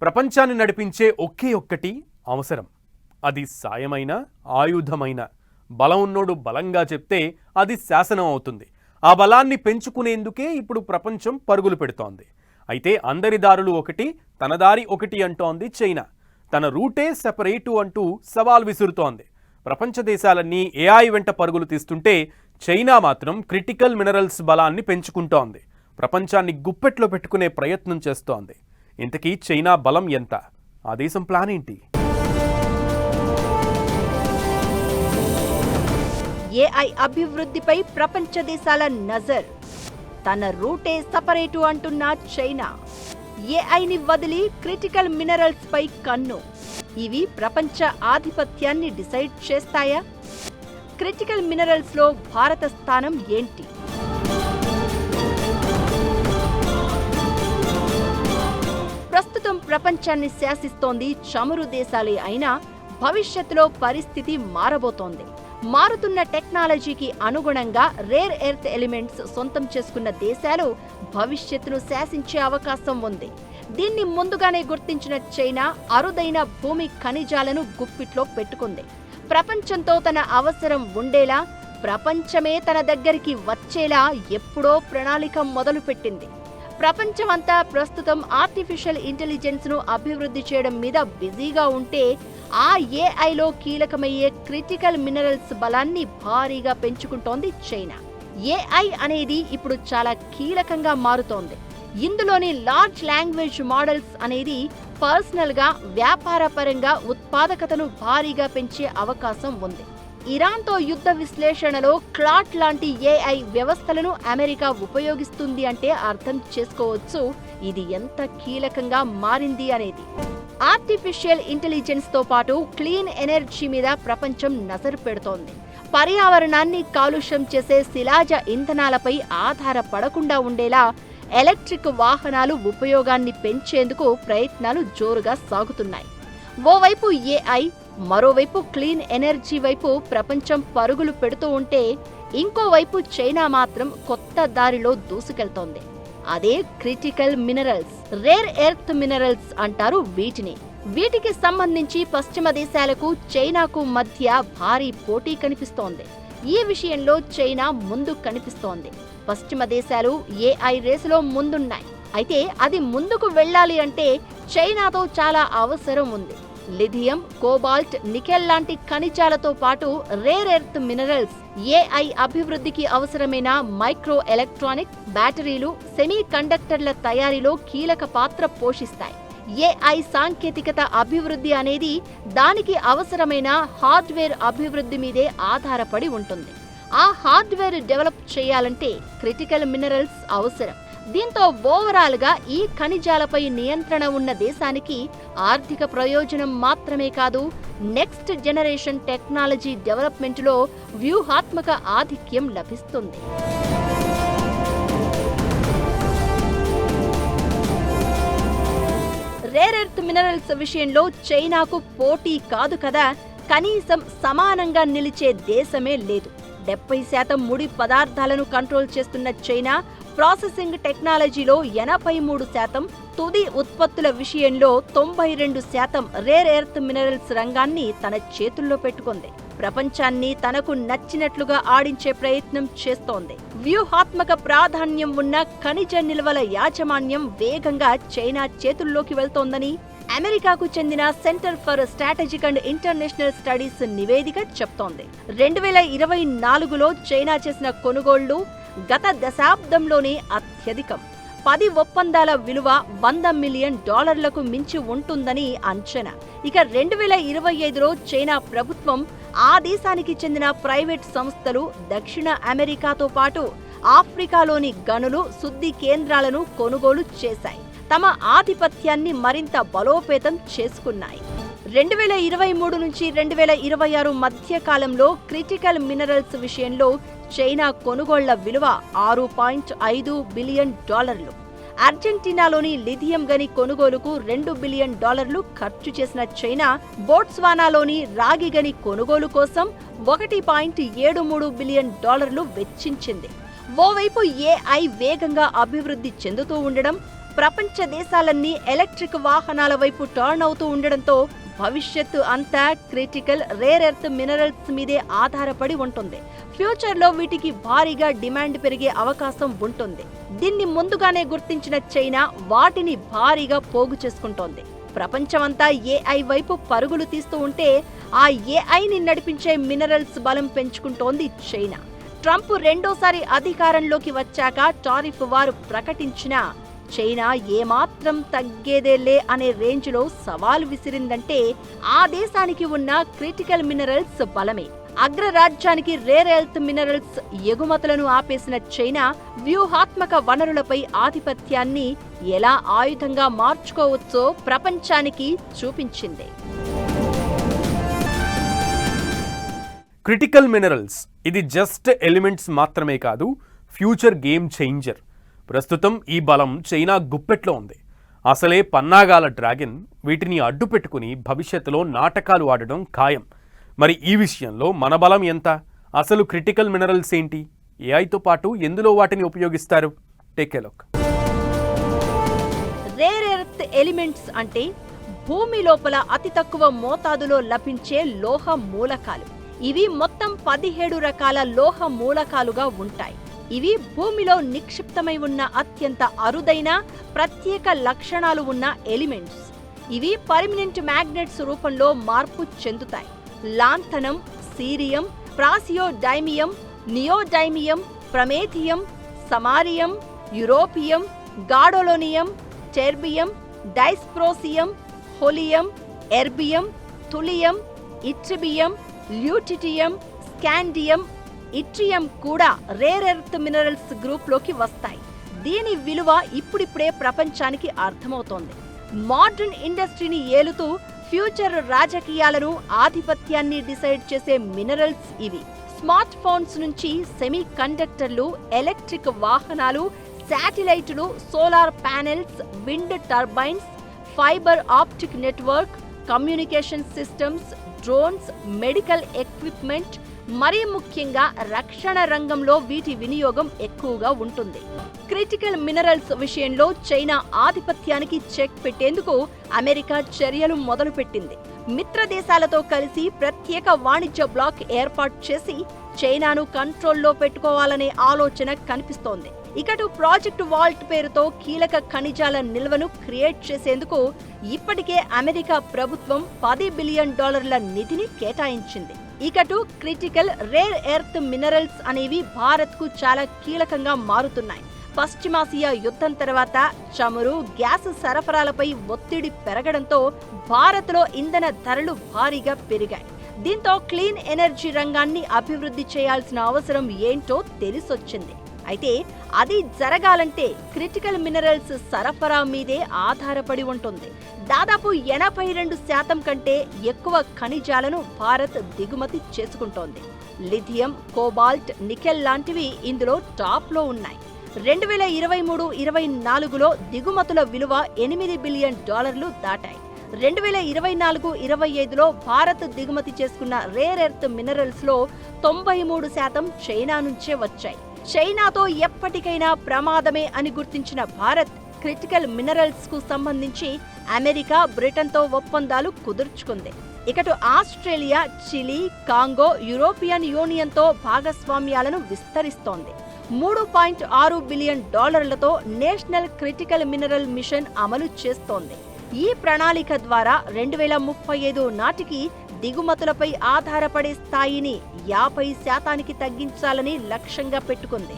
ప్రపంచాన్ని నడిపించే ఒకే ఒక్కటి అవసరం. అది సాయమైన, ఆయుధమైన. బలం ఉన్నోడు బలంగా చెప్తే అది శాసనం అవుతుంది. ఆ బలాన్ని పెంచుకునేందుకే ఇప్పుడు ప్రపంచం పరుగులు పెడుతోంది. అయితే అందరి దారులు ఒకటి, తన దారి ఒకటి అంటోంది చైనా. తన రూటే సెపరేటు అంటూ సవాల్ విసురుతోంది. ప్రపంచ దేశాలన్నీ ఏఐ వెంట పరుగులు తీస్తుంటే చైనా మాత్రం క్రిటికల్ మినరల్స్ బలాన్ని పెంచుకుంటోంది. ప్రపంచాన్ని గుప్పెట్లో పెట్టుకునే ప్రయత్నం చేస్తోంది. ఇంతకీ చైనా బలం ఎంత? ఆ దేశం ప్లాన్ ఏంటి? ఏఐ అభివృద్ధిపై ప్రపంచ దేశాల నజర్. తన రూటే సపరేటు అంటున్న చైనా. ఏఐని వదిలి క్రిటికల్ మినరల్స్ పై కన్ను. ఇవి ప్రపంచ ఆధిపత్యాన్ని డిసైడ్ చేస్తాయా? క్రిటికల్ మినరల్స్ లో భారత స్థానం ఏంటి? ప్రస్తుతం ప్రపంచాన్ని శాసిస్తోంది చమురు దేశాలే అయినా భవిష్యత్తులో పరిస్థితి మారబోతోంది. మారుతున్న టెక్నాలజీకి అనుగుణంగా రేర్ ఎర్త్ ఎలిమెంట్స్ సొంతం చేసుకున్న దేశాలు భవిష్యత్తును శాసించే అవకాశం ఉంది. దీన్ని ముందుగానే గుర్తించిన చైనా అరుదైన భూమి ఖనిజాలను గుప్పిట్లో పెట్టుకుంది. ప్రపంచంతో తన అవసరం ఉండేలా, ప్రపంచమే తన దగ్గరికి వచ్చేలా ఎప్పుడో ప్రణాళిక మొదలుపెట్టింది. ప్రపంచమంతా ప్రస్తుతం ఆర్టిఫిషియల్ ఇంటెలిజెన్స్ ను అభివృద్ధి చేయడం మీద బిజీగా ఉంటే, ఆ ఏఐలో కీలకమయ్యే క్రిటికల్ మినరల్స్ బలాన్ని భారీగా పెంచుకుంటోంది చైనా. ఏఐ అనేది ఇప్పుడు చాలా కీలకంగా మారుతోంది. ఇందులోని లార్జ్ లాంగ్వేజ్ మోడల్స్ అనేది పర్సనల్ గా, వ్యాపారపరంగా ఉత్పాదకతను భారీగా పెంచే అవకాశం ఉంది. ఇరాన్తో యుద్ధ విశ్లేషణలో క్లాట్ లాంటి ఏఐ వ్యవస్థలను అమెరికా ఉపయోగిస్తుంది అంటే అర్థం చేసుకోవచ్చు ఇది ఎంత కీలకంగా మారింది అనేది. ఆర్టిఫిషియల్ ఇంటెలిజెన్స్ తో పాటు క్లీన్ ఎనర్జీ మీద ప్రపంచం నజరు పెడుతోంది. పర్యావరణాన్ని కాలుష్యం చేసే శిలాజ ఇంధనాలపై ఆధారపడకుండా ఉండేలా ఎలక్ట్రిక్ వాహనాలు ఉపయోగాన్ని పెంచేందుకు ప్రయత్నాలు జోరుగా సాగుతున్నాయి. ఓవైపు ఏఐ, మరోవైపు క్లీన్ ఎనర్జీ వైపు ప్రపంచం పరుగులు పెడుతూ ఉంటే, ఇంకోవైపు చైనా మాత్రం కొత్త దారిలో దూసుకెళ్తోంది. అదే critical minerals, rare earth minerals అంటారు వీటిని. వీటికి సంబంధించి పశ్చిమ దేశాలకు చైనాకు మధ్య భారీ పోటీ కనిపిస్తోంది. ఈ విషయంలో చైనా ముందు కనిపిస్తోంది. పశ్చిమ దేశాలు ఏఐ రేసులో ముందున్నాయి. అయితే అది ముందుకు వెళ్ళాలి అంటే చైనాతో చాలా అవసరం ఉంది. లిథియం, కోబాల్ట్, నికెల్ లాంటి ఖనిజాలతో పాటు రేర్ ఎర్త్ మినరల్స్ ఏఐ అభివృద్ధికి అవసరమైన మైక్రో ఎలక్ట్రానిక్, బ్యాటరీలు, సెమీ కండక్టర్ల తయారీలో కీలక పాత్ర పోషిస్తాయి. ఏఐ సాంకేతికత అభివృద్ధి అనేది దానికి అవసరమైన హార్డ్వేర్ అభివృద్ధి మీదే ఆధారపడి ఉంటుంది. ఆ హార్డ్వేర్ డెవలప్ చేయాలంటే క్రిటికల్ మినరల్స్ అవసరం. దీంతో ఓవరాల్ గా ఈ ఖనిజాలపై నియంత్రణ ఉన్న దేశానికి ఆర్థిక ప్రయోజనం మాత్రమే కాదు, నెక్స్ట్ జనరేషన్ టెక్నాలజీ డెవలప్మెంట్లో వ్యూహాత్మక ఆధిక్యం లభిస్తుంది. రేర్ ఎర్త్ మినరల్స్ విషయంలో చైనాకు పోటీ కాదు కదా, కనీసం సమానంగా నిలిచే దేశమే లేదు. 70% ముడి పదార్థాలను కంట్రోల్ చేస్తున్న చైనా ప్రాసెసింగ్ టెక్నాలజీలో 83%, తుది ఉత్పత్తుల విషయంలో 92% రేర్ ఎర్త్ మినరల్స్ రంగాన్ని తన చేతుల్లో పెట్టుకుంది. ప్రపంచాన్ని తనకు నచ్చినట్లుగా ఆడించే ప్రయత్నం చేస్తోంది. వ్యూహాత్మక ప్రాధాన్యం ఉన్న ఖనిజ నిల్వల యాజమాన్యం వేగంగా చైనా చేతుల్లోకి వెళ్తోందని అమెరికాకు చెందిన centre for strategic and international studies నివేదిక చెప్తోంది. 2024లో చైనా చేసిన కొనుగోళ్లు గత దశాబ్దంలోనే అత్యధికం. 10 ఒప్పందాల విలువ $100 మిలియన్ మించి ఉంటుందని అంచనా. ఇక 2025లో చైనా ప్రభుత్వం ఆ దేశానికి చెందిన ప్రైవేట్ సంస్థలు దక్షిణ అమెరికాతో పాటు ఆఫ్రికాలోని గనులు, శుద్ధి కేంద్రాలను కొనుగోలు చేశాయి. తమ ఆధిపత్యాన్ని మరింత బలోపేతం చేసుకున్నాయి. 2023 నుంచి 2026 మధ్య కాలంలో క్రిటికల్ మినరల్స్ విషయంలో చైనా కొనుగోళ్ల విలువ $6.5 బిలియన్. అర్జెంటీనాలోని లిథియం గని కొనుగోలుకు $2 బిలియన్ ఖర్చు చేసిన చైనా బోట్స్వానాలోని రాగి గని కొనుగోలు కోసం $1.73 బిలియన్ వెచ్చించింది. ఓవైపు ఏఐ వేగంగా అభివృద్ధి చెందుతూ ఉండడం, ప్రపంచ దేశాలన్నీ ఎలక్ట్రిక్ వాహనాల వైపు టర్న్ అవుతూ ఉండడంతో భవిష్యత్తు అంతా క్రిటికల్ రేర్ ఎర్త్ మినరల్స్ మీదే ఆధారపడి ఉంటుంది. ఫ్యూచర్లో వీటికి భారీగా డిమాండ్ పెరిగే అవకాశం ఉంటుంది. దీన్ని ముందుగానే గుర్తించిన చైనా వాటిని భారీగా పోగు చేసుకుంటోంది. ప్రపంచమంతా ఏఐ వైపు పరుగులు తీస్తూ ఉంటే ఆ ఏఐని నడిపించే మినరల్స్ బలం పెంచుకుంటోంది చైనా. ట్రంప్ రెండోసారి అధికారంలోకి వచ్చాక టారిఫ్ వారు ప్రకటించిన చైనా ఏమాత్రం తగ్గేదేలే అనే రేంజ్లో సవాల్ విసిరిందంటే ఆ దేశానికి ఉన్న క్రిటికల్ మినరల్స్ బలమే. అగ్రరాజ్యానికి రేర్ ఎర్త్ మినరల్స్ ఎగుమతులను ఆపేసిన చైనా వ్యూహాత్మక వనరులపై ఆధిపత్యాన్ని ఎలా ఆయుధంగా మార్చుకోవచ్చో ప్రపంచానికి చూపించింది. క్రిటికల్ మినరల్స్ ఇది జస్ట్ ఎలిమెంట్స్ మాత్రమే కాదు, ఫ్యూచర్ గేమ్ చేంజర్. ప్రస్తుతం ఈ బలం చైనా గుప్పెట్లో ఉంది. అసలే పన్నాగాల డ్రాగన్ వీటిని అడ్డు పెట్టుకుని భవిష్యత్తులో నాటకాలు ఆడడం ఖాయం. మరి ఈ విషయంలో మన బలం ఎంత? అసలు క్రిటికల్ మినరల్స్ ఏంటి? ఏఐతో పాటు ఎందులో వాటిని ఉపయోగిస్తారు? Take a look. Rare earth elements అంటే భూమి లోపల అతి తక్కువ మోతాదులో లభించే లోహ మూలకాలు. ఇవి మొత్తం 17 రకాల లోహ మూలకాలుగా ఉంటాయి. ఇవి భూమిలో నిక్షిప్తమై ఉన్న అత్యంత అరుదైన ప్రత్యేక లక్షణాలు ఉన్న ఎలిమెంట్స్. ఇవి పర్మనెంట్ మ్యాగ్నెట్స్ రూపంలో మార్పు చెందుతాయి. Lanthanum, cerium, praseodymium, neodymium, promethium, samarium, europium, gadolinium, terbium, dysprosium, holmium, erbium, thulium, ytterbium, lutetium, scandium, yttrium కూడా రేర్ ఎర్త్ మినరల్స్ గ్రూప్లోకి వస్తాయి. దీని విలువ ఇప్పుడిప్పుడే ప్రపంచానికి అర్థమవుతోంది. మోడర్న్ ఇండస్ట్రీని ఏలుతూ ఫ్యూచర్ రాజకీయాలను, ఆధిపత్యాన్ని డిసైడ్ చేసే మినరల్స్ ఇవి. స్మార్ట్ ఫోన్స్ నుంచి సెమీ కండక్టర్లు, ఎలక్ట్రిక్ వాహనాలు, శాటిలైట్లు, solar panels, wind turbines, fibre optic network, communication systems, drones, medical equipment, మరీ ముఖ్యంగా రక్షణ రంగంలో వీటి వినియోగం ఎక్కువగా ఉంటుంది. క్రిటికల్ మినరల్స్ విషయంలో చైనా ఆధిపత్యానికి చెక్ పెట్టేందుకు అమెరికా చర్యలు మొదలుపెట్టింది. మిత్ర దేశాలతో కలిసి ప్రత్యేక వాణిజ్య బ్లాక్ ఏర్పాటు చేసి చైనాను కంట్రోల్లో పెట్టుకోవాలనే ఆలోచన కనిపిస్తోంది. ఇకటు ప్రాజెక్ట్ వాల్ట్ పేరుతో కీలక ఖనిజాల నిల్వను క్రియేట్ చేసేందుకు ఇప్పటికే అమెరికా ప్రభుత్వం $10 బిలియన్ నిధిని కేటాయించింది. ఇకటు క్రిటికల్ రేర్ ఎర్త్ మినరల్స్ అనేవి భారత్కు చాలా కీలకంగా మారుతున్నాయి. పశ్చిమాసియా యుద్ధం తర్వాత చమురు, గ్యాస్ సరఫరాలపై ఒత్తిడి పెరగడంతో భారత్లో ఇంధన ధరలు భారీగా పెరిగాయి. దీంతో క్లీన్ ఎనర్జీ రంగాన్ని అభివృద్ధి చేయాల్సిన అవసరం ఏంటో తెలిసొచ్చింది. అయితే అది జరగాలంటే క్రిటికల్ మినరల్స్ సరఫరా మీదే ఆధారపడి ఉంటుంది. దాదాపు 82% కంటే ఎక్కువ ఖనిజాలను భారత్ దిగుమతి చేసుకుంటోంది. లిథియం, కోబాల్ట్, నికెల్ లాంటివి ఇందులో టాప్లో ఉన్నాయి. 2023-24లో దిగుమతుల విలువ $8 బిలియన్ దాటాయి. 2024-25లో భారత్ దిగుమతి చేసుకున్న రేర్ ఎర్త్ మినరల్స్ లో 93% చైనా నుంచే వచ్చాయి. చైనాతో ఎప్పటికైనా ప్రమాదమే అని గుర్తించిన భారత్ క్రిటికల్ మినరల్స్ కు సంబంధించి అమెరికా, బ్రిటన్తో ఒప్పందాలు కుదుర్చుకుంది. ఇకటు ఆస్ట్రేలియా, చిలీ, కాంగో, యూరోపియన్ యూనియన్తో భాగస్వామ్యాలను విస్తరిస్తోంది. $3.6 billion national critical mineral machine అమలు చేస్తోంది. ఈ ప్రణాళిక ద్వారా 2035 నాటికి దిగుమతులపై ఆధారపడే స్థాయిని 50% తగ్గించాలని లక్ష్యంగా పెట్టుకుంది.